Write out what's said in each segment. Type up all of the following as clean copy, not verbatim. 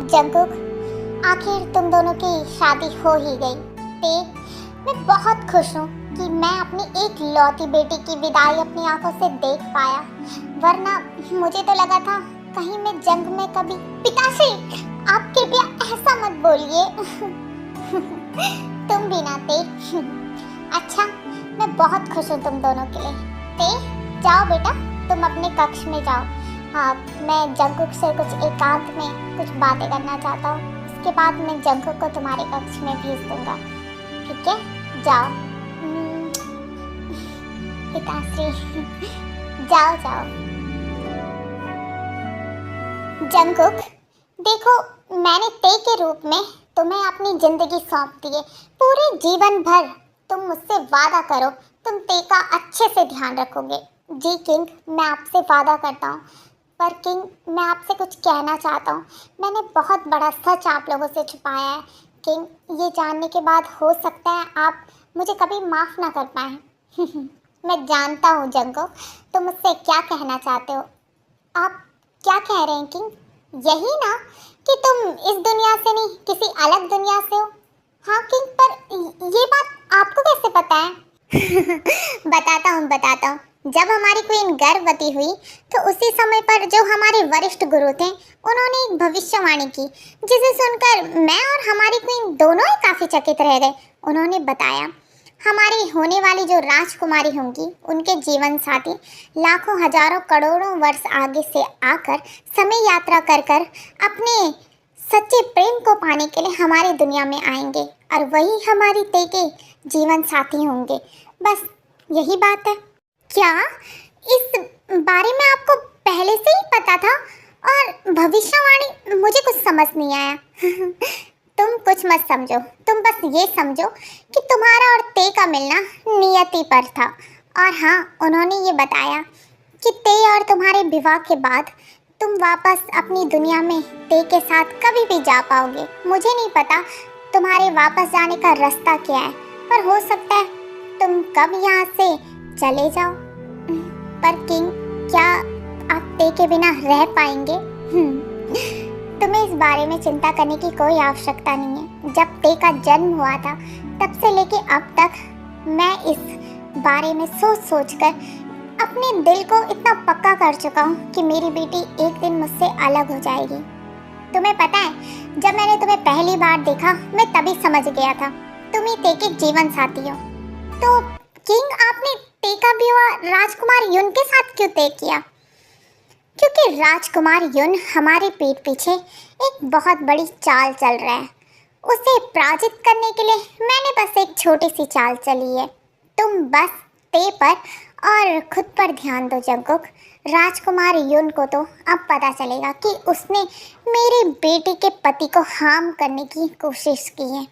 Jungkook, आखिर तुम दोनों की शादी हो ही गई। ते, मैं बहुत खुश हूँ कि मैं अपनी एक लौती बेटी की विदाई अपनी आंखों से देख पाया, वरना मुझे तो लगा था कहीं मैं जंग में कभी। पिताश्री, आप कृपया ऐसा मत बोलिए। तुम भी ना ते। अच्छा, मैं बहुत खुश हूँ तुम दोनों के लिए। ते, जाओ बेटा, तुम अपने कक्ष में जाओ। हाँ, मैं जंकुक से कुछ एकांत में कुछ बातें करना चाहता हूँ। उसके बाद मैं जंकुक को तुम्हारे कक्ष में भेज दूंगा, ठीक है? जाओ। पिताश्री, जाओ जाओ। जंकुक, देखो, मैंने ते के रूप में तुम्हें अपनी जिंदगी सौंप दी है। पूरे जीवन भर तुम मुझसे वादा करो, तुम ते का अच्छे से ध्यान रखोगे। जी किंग, मैं आपसे वादा करता हूँ। पर किंग, मैं आपसे कुछ कहना चाहता हूँ। मैंने बहुत बड़ा सच आप लोगों से छुपाया है किंग। ये जानने के बाद हो सकता है आप मुझे कभी माफ़ ना कर पाएं। मैं जानता हूँ जंकुक, तुम मुझसे क्या कहना चाहते हो। आप क्या कह रहे हैं किंग? यही ना कि तुम इस दुनिया से नहीं, किसी अलग दुनिया से हो। हाँ किंग, पर ये बात आपको कैसे पता है? बताता हूँ। जब हमारी क्वीन गर्भवती हुई तो उसी समय पर जो हमारे वरिष्ठ गुरु थे, उन्होंने एक भविष्यवाणी की, जिसे सुनकर मैं और हमारी क्वीन दोनों ही काफ़ी चकित रह गए। उन्होंने बताया, हमारी होने वाली जो राजकुमारी होंगी, उनके जीवन साथी लाखों हजारों करोड़ों वर्ष आगे से आकर समय यात्रा कर कर अपने सच्चे प्रेम को पाने के लिए हमारी दुनिया में आएंगे और वही हमारी ते के जीवन साथी होंगे। बस यही बात है। क्या इस बारे में आपको पहले से ही पता था? और भविष्यवाणी, मुझे कुछ समझ नहीं आया। तुम कुछ मत समझो, तुम बस ये समझो कि तुम्हारा और ते का मिलना नियति पर था। और हाँ, उन्होंने ये बताया कि ते और तुम्हारे विवाह के बाद तुम वापस अपनी दुनिया में ते के साथ कभी भी जा पाओगे। मुझे नहीं पता तुम्हारे वापस जाने का रास्ता क्या है, पर हो सकता है तुम कब यहाँ से चले जाओ। पर किंग, क्या आप ते के बिना रह पाएंगे? तुम्हें इस बारे में चिंता करने की कोई आवश्यकता नहीं है। जब ते का जन्म हुआ था तब से लेके अब तक मैं इस बारे में सोच कर अपने दिल को इतना पक्का कर चुका हूँ कि मेरी बेटी एक दिन मुझसे अलग हो जाएगी। तुम्हें पता है, जब मैंने तुम्हें पहली बार देखा मैं तभी समझ गया था तुम ही ते के जीवन साथी हो। तो किंग, आपने ते का विवाह राजकुमार युन के साथ क्यों तय किया? क्योंकि राजकुमार युन हमारे पीठ पीछे एक बहुत बड़ी चाल चल रहा है। उसे पराजित करने के लिए मैंने बस एक छोटी सी चाल चली है। तुम बस ते पर और खुद पर ध्यान दो जंकुक। राजकुमार युन को तो अब पता चलेगा कि उसने मेरी बेटी के पति को हार्म करने की कोशिश की है।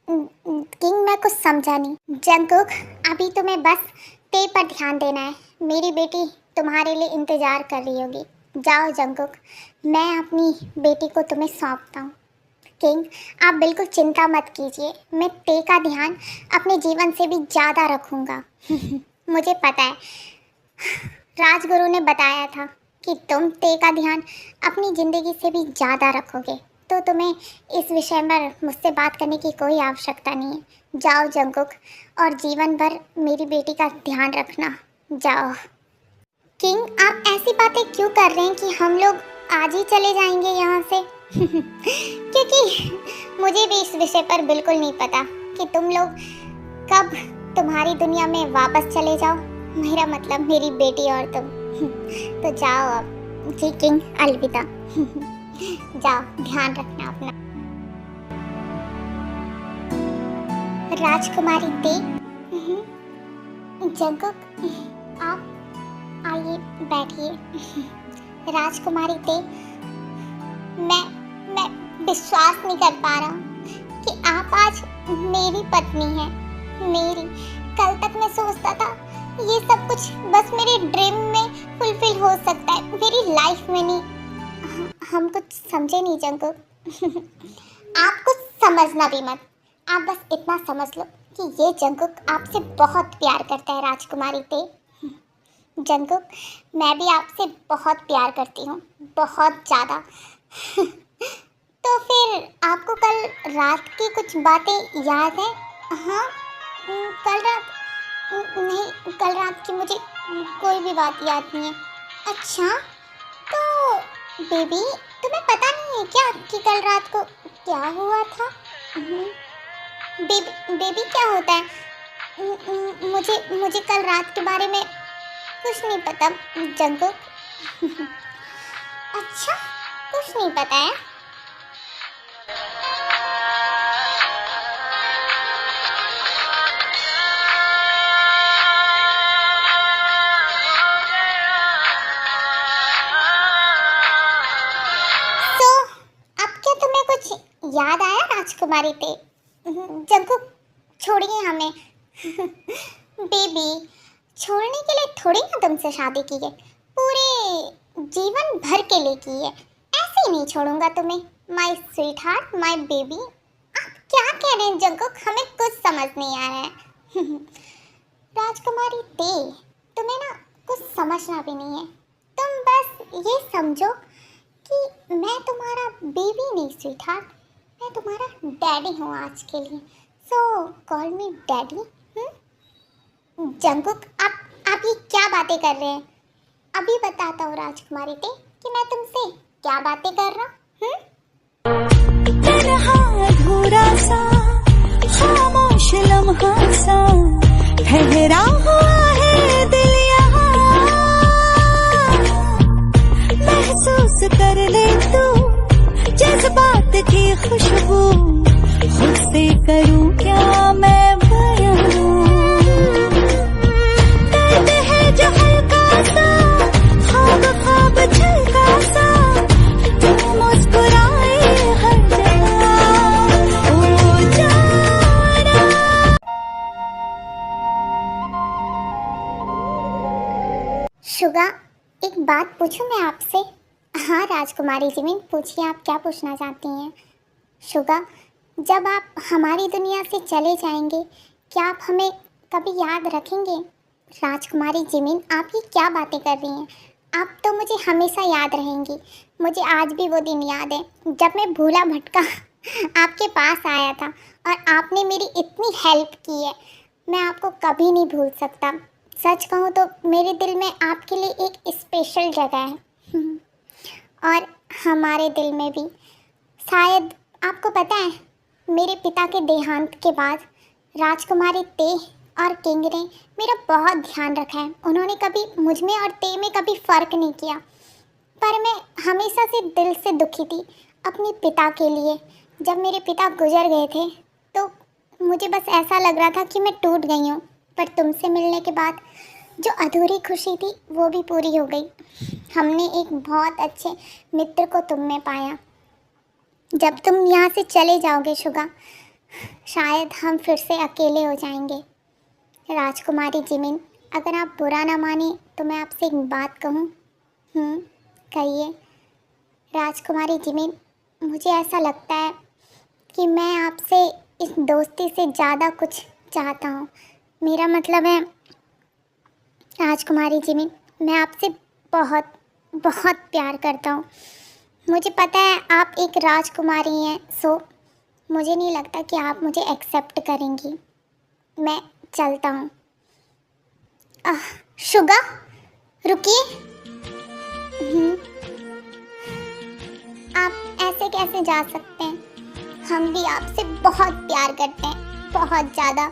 किंग, मैं कुछ समझा नहीं। जंकुक, अभी तुम्हें बस ते पर ध्यान देना है। मेरी बेटी तुम्हारे लिए इंतज़ार कर रही होगी। जाओ जंकुक, मैं अपनी बेटी को तुम्हें सौंपता हूँ। किंग, आप बिल्कुल चिंता मत कीजिए, मैं ते का ध्यान अपने जीवन से भी ज़्यादा रखूँगा। मुझे पता है, राजगुरु ने बताया था कि तुम ते का ध्यान अपनी ज़िंदगी से भी ज़्यादा रखोगे, तो तुम्हें इस विषय में मुझसे बात करने की कोई आवश्यकता नहीं है। जाओ जंकुक, और जीवन भर मेरी बेटी का ध्यान रखना। जाओ। किंग, आप ऐसी बातें क्यों कर रहे हैं कि हम लोग आज ही चले जाएंगे यहाँ से? क्योंकि मुझे भी इस विषय पर बिल्कुल नहीं पता कि तुम लोग कब तुम्हारी दुनिया में वापस चले जाओ। मेरा मतलब मेरी बेटी और तुम। तो जाओ अब। जी किंग, अलविदा। जाओ, ध्यान रखना अपना। राजकुमारी ते। जंकुक, आप आइए, बैठिए। राजकुमारी ते, मैं विश्वास नहीं कर पा रहा हूँ कि आप आज मेरी पत्नी हैं। कल तक मैं सोचता था ये सब कुछ बस मेरे ड्रीम में फुलफिल हो सकता है, मेरी लाइफ में नहीं। हम कुछ समझे नहीं जंकुक। आप कुछ समझना भी मत, आप बस इतना समझ लो कि ये जंकुक आपसे बहुत प्यार करता है। राजकुमारी ते, जंकुक, मैं भी आपसे बहुत प्यार करती हूँ, बहुत ज़्यादा। रात की कुछ बातें याद है? हाँ। कल रात नहीं, कल रात की मुझे कोई भी बात याद नहीं है। अच्छा, तो बेबी, तुम्हें पता नहीं है क्या कि कल रात को क्या हुआ था? बेबी बेबी क्या होता है? मुझे मुझे कल रात के बारे में कुछ नहीं पता जंगुक। अच्छा, कुछ नहीं पता है। तो अब क्या तुम्हें कुछ याद आया राजकुमारी पे? जंगुक, छोड़िए हमें। बेबी, छोड़ने के लिए थोड़ी ना तुमसे शादी की है, पूरे जीवन भर के लिए की है। ऐसे ही नहीं छोड़ूंगा तुम्हें, my sweet heart, my baby. आप क्या कह रहे हैं जंगुक? हमें कुछ समझ नहीं आ रहा है। राजकुमारी ते, तुम्हें ना कुछ समझना भी नहीं है। तुम बस ये समझो कि मैं तुम्हारा बेबी नहीं स्वीट हार्ट, मैं तुम्हारा डैडी हूँ आज के लिए। सो कॉल मी डैडी। जंगुक, आप ये क्या बातें कर रहे हैं? अभी बताता हूँ राजकुमारी ते कि मैं तुमसे क्या बातें कर रहा हूँ। तन्हा अधूरा सा खामोश लम्हा सा ठहरा हुआ है दिल यहाँ, महसूस कर ले तू जज्बात की खुशबू, खुद से करूँ क्या मैं बयां, दर्द है जो हल्का सा, ख्वाब ख्वाब झलका सा, तू मुस्कुराए हर जगह, ओ जाना। शुगा, एक बात पूछूं मैं आपसे? हाँ राजकुमारी जिमिन, पूछिए, आप क्या पूछना चाहती हैं? शुगा, जब आप हमारी दुनिया से चले जाएंगे, क्या आप हमें कभी याद रखेंगे? राजकुमारी जिमिन, आप ये क्या बातें कर रही हैं? आप तो मुझे हमेशा याद रहेंगी। मुझे आज भी वो दिन याद है जब मैं भूला भटका आपके पास आया था और आपने मेरी इतनी हेल्प की है। मैं आपको कभी नहीं भूल सकता। सच कहूँ तो मेरे दिल में आपके लिए एक स्पेशल जगह है। और हमारे दिल में भी। शायद आपको पता है, मेरे पिता के देहांत के बाद राजकुमारी ते और किंग ने मेरा बहुत ध्यान रखा है। उन्होंने कभी मुझ में और ते में कभी फ़र्क नहीं किया। पर मैं हमेशा से दिल से दुखी थी अपने पिता के लिए। जब मेरे पिता गुजर गए थे तो मुझे बस ऐसा लग रहा था कि मैं टूट गई हूँ। पर तुमसे मिलने के बाद जो अधूरी खुशी थी वो भी पूरी हो गई। हमने एक बहुत अच्छे मित्र को तुम में पाया। जब तुम यहाँ से चले जाओगे शुगा, शायद हम फिर से अकेले हो जाएंगे। राजकुमारी जिमिन, अगर आप बुरा ना माने तो मैं आपसे एक बात कहूँ? कहिए। राजकुमारी जिमिन, मुझे ऐसा लगता है कि मैं आपसे इस दोस्ती से ज़्यादा कुछ चाहता हूँ। मेरा मतलब है राजकुमारी जिमिन, मैं आपसे बहुत बहुत प्यार करता हूँ। मुझे पता है आप एक राजकुमारी हैं, सो मुझे नहीं लगता कि आप मुझे एक्सेप्ट करेंगी। मैं चलता हूँ। शुगा, रुकिए। आप ऐसे कैसे जा सकते हैं? हम भी आपसे बहुत प्यार करते हैं, बहुत ज़्यादा।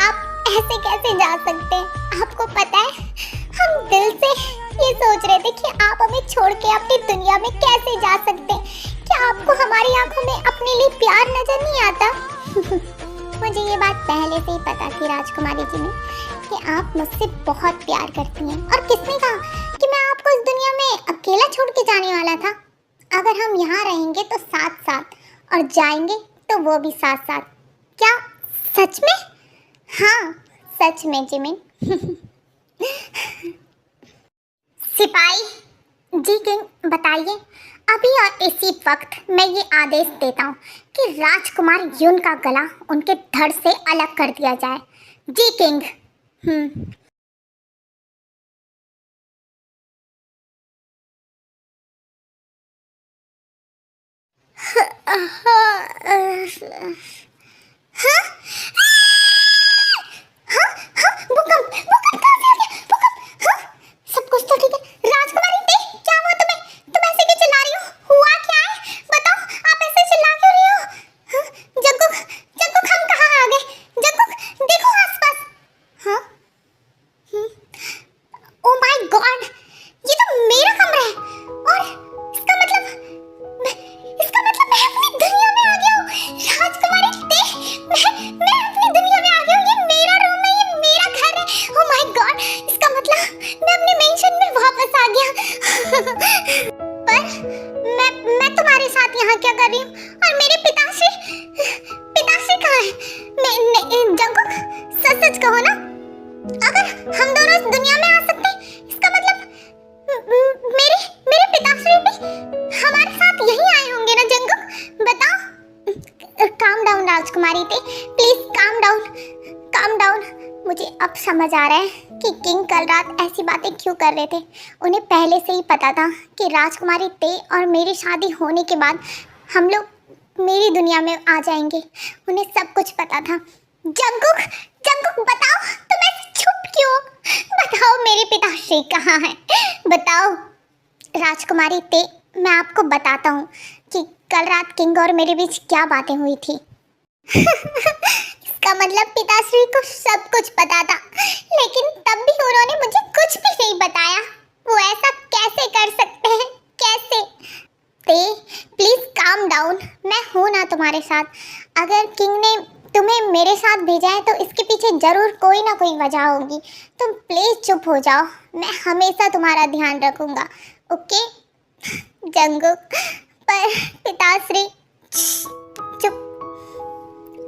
आप ऐसे कैसे जा सकते हैं? आपको पता है, हम दिल से ये सोच रहे थे कि आप हमें छोड़ के अपनी दुनिया में कैसे जा सकते हैं। क्या आपको हमारी आंखों में अपने लिए प्यार नजर नहीं आता? मुझे ये बात पहले से ही पता थी राजकुमारी जी ने कि आप मुझसे बहुत प्यार करती हैं। और किसने कहा कि मैं आपको इस दुनिया में अकेला छोड़ के जाने वाला था? अगर हम यहाँ रहेंगे तो साथ साथ, और जाएंगे तो वो भी साथ साथ। क्या सच में? हाँ, सच में जिमिन। सिपाही जी, किंग बताइए, अभी और इसी वक्त मैं ये आदेश देता हूँ कि राजकुमार यून का गला उनके धड़ से अलग कर दिया जाए। जी किंग। हाँ हाँ हाँ, भूकंप भूकंप कहाँ से आ गया? भूकंप, हाँ सब कुछ तो ठीक है। राजकुमारी देख, क्या हुआ तुम्हें? तुम ऐसे क्यों चिल्ला रही हो? हुआ क्या है बताओ, आप ऐसे चिल्ला क्यों रही हो? हाँ, जग्गुक जग्गुक, हम कहाँ आ गए? जग्गुक देखो आसपास। हाँ ओ माय गॉड, ये तो मेरा कमरा है और इसका मतलब मैं अपनी दुनिया में आ गया हूँ। राजकुमारी देख, मैं अपनी दुनिया में आ गया हूँ। ये मेरा रूम है, ये मेरा घर है। ओ माय गॉड, इसका मतलब मैं अपने मेंशन में वापस आ गया। पर मैं तुम्हारे साथ यहाँ क्या कर रही हूँ? और मेरे पिताश्री कहाँ है? जंकुक सच सच कहो ना, अगर हम दोनों इस दुनिया में आ सकते हैं, इसका मतलब मेरे मेरे पिताश्री भी हमारे साथ यहीं आए होंगे ना जंकुक? बताओ। काम डाउन राजकुमारी ते, प्लीज काम डाउन। मुझे अब समझ आ रहा है कि किंग कल रात ऐसी बातें क्यों कर रहे थे। उन्हें पहले से ही पता था कि राजकुमारी ते और मेरी शादी होने के बाद हम लोग मेरी दुनिया में आ जाएंगे। उन्हें सब कुछ पता था। जंकुक बताओ, तुम ऐसे चुप क्यों? बताओ मेरे पिताश्री कहाँ हैं? बताओ राजकुमारी ते, मैं आपको बताता हूँ कि कल रात किंग और मेरे बीच क्या बातें हुई थी। इसका मतलब पिताश्री को सब कुछ पता था, लेकिन तब भी उन्होंने मुझे कुछ भी नहीं बताया। वो ऐसा कैसे कर सकते हैं? कैसे? ते प्लीज काम डाउन, मैं हूँ ना तुम्हारे साथ। अगर किंग ने तुम्हें मेरे साथ भेजा है तो इसके पीछे जरूर कोई ना कोई वजह होगी। तुम प्लीज चुप हो जाओ, मैं हमेशा तुम्हारा ध्यान रखूंगा, ओके? जंगुक, पर पिताश्री चुप।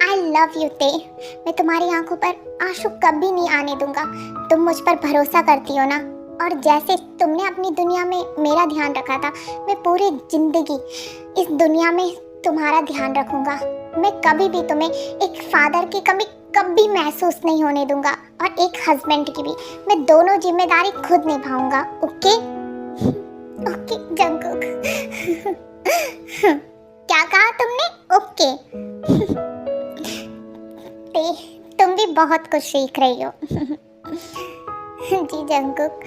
आई लव यू ते, मैं तुम्हारी आंखों पर आंसू कभी नहीं आने दूंगा। तुम मुझ पर भरोसा करती हो ना, और जैसे तुमने अपनी दुनिया में मेरा ध्यान रखा था, मैं पूरी जिंदगी इस दुनिया में तुम्हारा ध्यान रखूंगा। मैं कभी भी तुम्हें एक फादर की कमी कभी महसूस नहीं होने दूंगा, और एक हस्बैंड की भी। मैं दोनों जिम्मेदारी खुद निभाऊंगा, ओके? Okay Jungkook. क्या कहा तुमने? ओके। तुम भी बहुत कुछ सीख रही हो। जी जंकुक,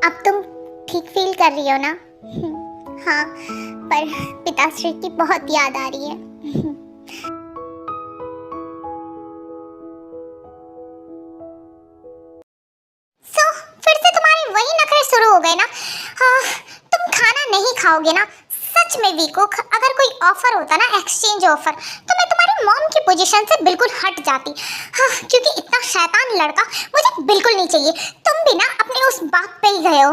अब तुम ठीक फील कर रही हो ना? हाँ, पर पिताश्री की बहुत याद आ रही है। फिर से तुम्हारे वही नखरे शुरू हो गए ना? तुम खाना नहीं खाओगे ना? सच में वीको, अगर कोई ऑफर होता ना, एक्सचेंज ऑफर, तो मैं तुम्हारी मॉम की पोजीशन से बिल्कुल हट जाती। हाँ, क्योंकि इतना शैतान लड़का मुझे बिल्कुल नहीं चाहिए। तुम भी ना अपने उस बाप पे ही गए हो,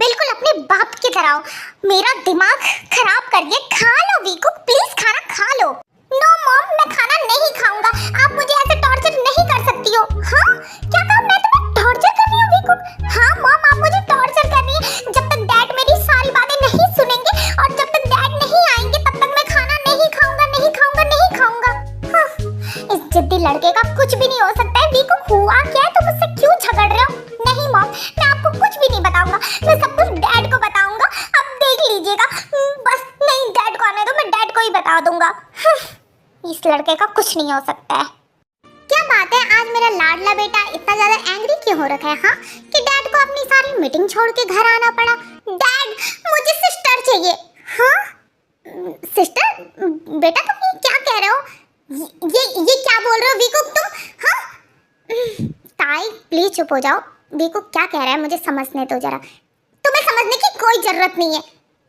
बिल्कुल अपने बाप की तरह हो। मेरा दिमाग खराब कर दिया। खा लो वीको, प्लीज खाना खा लो। नो मॉम, मैं खाना नहीं खाऊंगा। आप मुझे ऐसे टॉर्चर नहीं कर सकती हो। हाँ, क्या कहा? मैं तुम्हें टॉर्चर कर रही हूँ वीको? हाँ मॉम, आप मुझे टॉर्चर कर रही हैं। जब तक डैड मेरी सारी बातें नहीं सुनेंगे और जब तक डैड नहीं आएंगे, तब तक मैं खाना नहीं खाऊंगा। हाँ, इस जिद्दी लड़के का कुछ भी नहीं हो सकता है। वीको, हुआ क्या है? तुम मुझसे क्यों झगड़ रहे हो? नहीं मॉम, मैं आपको कुछ भी नहीं बताऊंगा। मैं सब कुछ डैड को बताऊंगा। अब देख लीजिएगा। बस नहीं, डैड को आने दो, मैं डैड को ही बता दूंगा। इस लड़के का कुछ नहीं हो सकता है। क्या बात है, आज मेरा लाडला बेटा इतना ज्यादा एंग्री क्यों हो रखा है? हाँ, कि डैड को अपनी सारी मीटिंग छोड़ के घर आना पड़ा। डैड, मुझे सिस्टर चाहिए। हाँ सिस्टर? बेटा तुम ये क्या कह रहे हो? ये क्या बोल रहे हो वीको तुम? हाँ ताई प्लीज चुप हो जाओ। वीको क्या कह रहा है मुझे समझने दो जरा। तुम्हें समझने की कोई जरूरत नहीं है।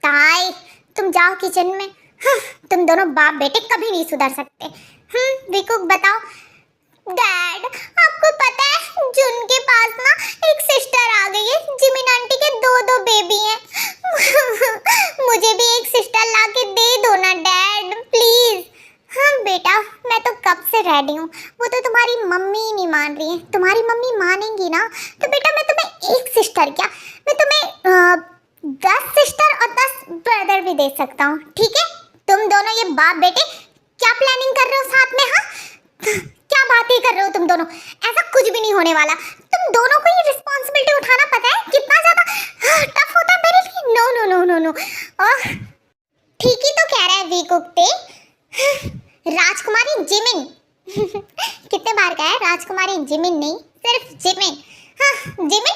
ताई तुम जाओ किचन में। हाँ, तुम दोनों बाप बेटे कभी नहीं सुधर सकते। वीको बताओ। डैड, आपको पता है जून के पास ना एक सिस्टर आ गई है। जिमिन आंटी के दो बेबी हैं। मुझे भी एक सिस्टर लाके दे दो ना डैड, प्लीज। हाँ बेटा, मैं तो कब से रेडी हूँ। वो तो तुम्हारी मम्मी ही नहीं मान रही है। तुम्हारी मम्मी मानेंगी ना तो बेटा मैं तुम्हें एक सिस्टर क्या, मैं तुम्हें 10 सिस्टर और 10 ब्रदर भी दे सकता हूँ, ठीक है? तुम दोनों ये बाप बेटे क्या प्लानिंग कर रहे हो साथ में? हाँ, क्या बातें कर रहे हो तुम दोनों? ऐसा कुछ भी नहीं होने वाला। तुम दोनों को ये रिस्पॉन्सिबिलिटी उठाना पता है कितना ज्यादा टफ होता है मेरे लिए? नो। ठीक ही तो कह रहा है वीकुक थे राजकुमारी जिमिन। कितने बार कहा है राजकुमारी जिमिन नहीं, सिर्फ जिमिन। हाँ जिमिन,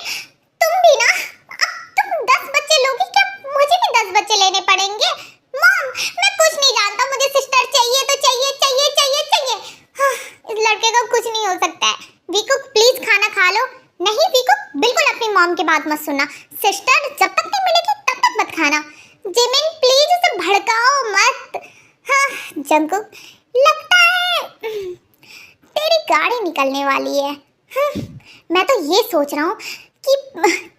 तुम भी ना, अब तुम 10 बच्चे लोगी क्या? मुझे भी 10 बच्चे लेने पड़ेंगे। मॉम मैं कुछ नहीं जानता, मुझे सिस्टर चाहिए तो चाहिए चाहिए चाहिए चाहिए। हाँ, इस लड़के का कुछ नहीं हो सकता है। वीकुक प्लीज खाना खा लो। नहीं वीकुक, बिल्कुल अपनी मॉम की बात मत सुनना। सिस्टर जब तक नहीं मिलेगी तब तक मत खाना। जिमिन प्लीज उसे भड़काओ मत। हाँ जंकुक, लगता है तेरी गाड़ी निकलने वाली है। मैं तो ये सोच रहा हूँ कि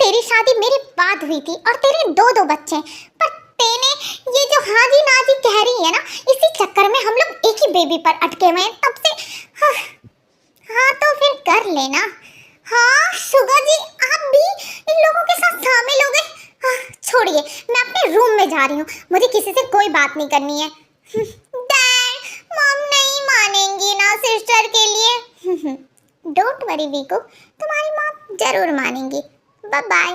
तेरी शादी मेरे बाद हुई थी और तेरे 2 बच्चे, पर तेने ये जो हाजी नाजी कह रही है ना, इसी चक्कर में हम लोग एक ही बेबी पर अटके हुए हैं तब से। हाँ तो फिर कर लेना। हाँ शुगर जी, आप भी इन लोगों के साथ शामिल हो गए। छोड़िए, मैं अपने रूम में जा रही हूँ, मुझे किसी से कोई बात नहीं करनी है। डैड मॉम नहीं मानेंगी ना सिस्टर के लिए। डोंट वरी वीकू, तुम्हारी मॉम जरूर मानेंगी। Bye bye.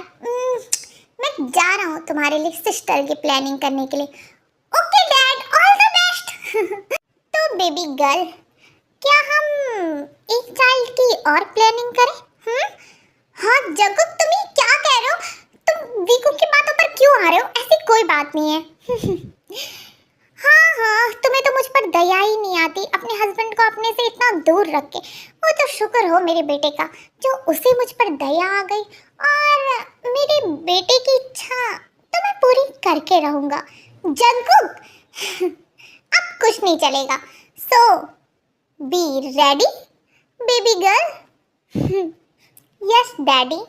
मैं जा रहा हूँ तुम्हारे लिए सिस्टर की प्लानिंग करने के लिए। Okay dad, all the best. तो बेबी गर्ल, क्या हम एक चाइल्ड की और प्लानिंग करें? हाँ जंकुक, तुम ये क्या कह रहे हो? तुम वीकू की बातों पर क्यों आ रहे हो? ऐसी कोई बात नहीं है। हाँ, तुम्हें तो मुझ पर दया ही नहीं आती, अपने हस्बैंड को अपने से इतना दूर रख के। वो तो शुक्र हो मेरे बेटे का, जो उसे मुझ पर दया आ गई, और मेरे बेटे की इच्छा तो मैं पूरी करके रहूँगा। जंकुक, अब कुछ नहीं चलेगा। So be ready baby girl. Yes daddy.